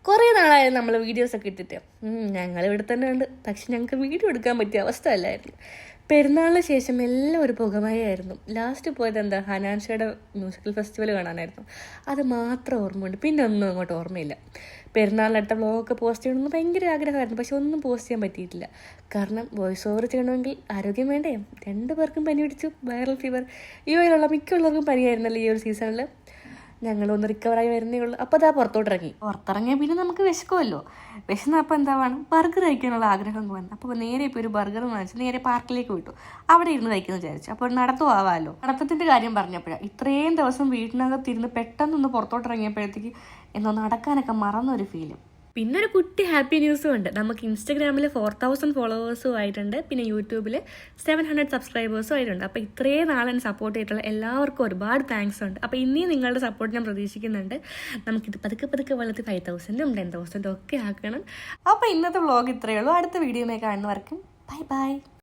കുറേ നാളായിരുന്നു നമ്മൾ വീഡിയോസൊക്കെ ഇട്ടിട്ട്. ഞങ്ങൾ ഇവിടെ തന്നെ ഉണ്ട്, പക്ഷെ ഞങ്ങൾക്ക് വീഡിയോ എടുക്കാൻ പറ്റിയ അവസ്ഥ അല്ലായിരുന്നു. പെരുന്നാളിന് ശേഷം എല്ലാം ഒരു പുകമയായിരുന്നു. ലാസ്റ്റ് പോയത് എന്താ, ഹനാൻഷയുടെ മ്യൂസിക്കൽ ഫെസ്റ്റിവൽ കാണാനായിരുന്നു. അത് മാത്രം ഓർമ്മയുണ്ട്, പിന്നെ ഒന്നും അങ്ങോട്ട് ഓർമ്മയില്ല. പെരുന്നാളിനടുത്ത വ്ളോഗൊക്കെ പോസ്റ്റ് ചെയ്യണമെന്ന് ഭയങ്കര ആഗ്രഹമായിരുന്നു, പക്ഷെ ഒന്നും പോസ്റ്റ് ചെയ്യാൻ പറ്റിയിട്ടില്ല. കാരണം വോയിസ് ഓവർ ചെയ്യണമെങ്കിൽ ആരോഗ്യം വേണ്ടേ. 2 പേർക്കും പനി പിടിച്ചു, വൈറൽ ഫീവർ. യുഎയിലുള്ള മിക്കുള്ളവർക്കും പനിയായിരുന്നല്ലോ ഈ ഒരു സീസണിൽ. ഞങ്ങളൊന്ന് റിക്കവറായി വരുന്നേ ഉള്ളൂ. അപ്പോൾ അതാ പുറത്തിറങ്ങിയ പിന്നെ നമുക്ക് വിശക്കുമല്ലോ. വിശന്നപ്പോൾ എന്താവാണ്, ബർഗർ കഴിക്കാനുള്ള ആഗ്രഹം വന്നു. അപ്പോൾ നേരെ ഇപ്പോൾ ഒരു ബർഗർ വാങ്ങിച്ച് നേരെ പാർക്കിലേക്ക് വിട്ടു. അവിടെ ഇരുന്ന് കഴിക്കുന്നു വിചാരിച്ചു. അപ്പോൾ നടത്തും ആവാമല്ലോ. നടത്തത്തിൻ്റെ കാര്യം പറഞ്ഞപ്പോഴാണ് ഇത്രയും ദിവസം വീട്ടിനകത്തിരുന്ന് പെട്ടെന്നൊന്ന് പുറത്തോട്ടിറങ്ങിയപ്പോഴത്തേക്ക് എന്തോ നടക്കാനൊക്കെ മറന്നൊരു ഫീലും. പിന്നെ ഒരു കുട്ടി ഹാപ്പി ന്യൂസും ഉണ്ട്. നമുക്ക് ഇൻസ്റ്റഗ്രാമിൽ 4000 ഫോളോവേഴ്സും ആയിട്ടുണ്ട്, പിന്നെ യൂട്യൂബിൽ 700 സബ്സ്ക്രൈബേഴ്സും ആയിട്ടുണ്ട്. അപ്പോൾ ഇത്രയും നാളെ സപ്പോർട്ട് ചെയ്തിട്ടുള്ള എല്ലാവർക്കും ഒരുപാട് താങ്ക്സ് ഉണ്ട്. അപ്പോൾ ഇനിയും നിങ്ങളുടെ സപ്പോർട്ട് ഞാൻ പ്രതീക്ഷിക്കുന്നുണ്ട്. നമുക്കിത് പതുക്കെ വളർത്തി 5000ഉം 10,000ഉം ഒക്കെ ആക്കണം. അപ്പോൾ ഇന്നത്തെ വ്ളോഗ് ഇത്രയേ ഉള്ളൂ. അടുത്ത വീഡിയോയിൽ കാണുന്നവർക്കും ബൈ.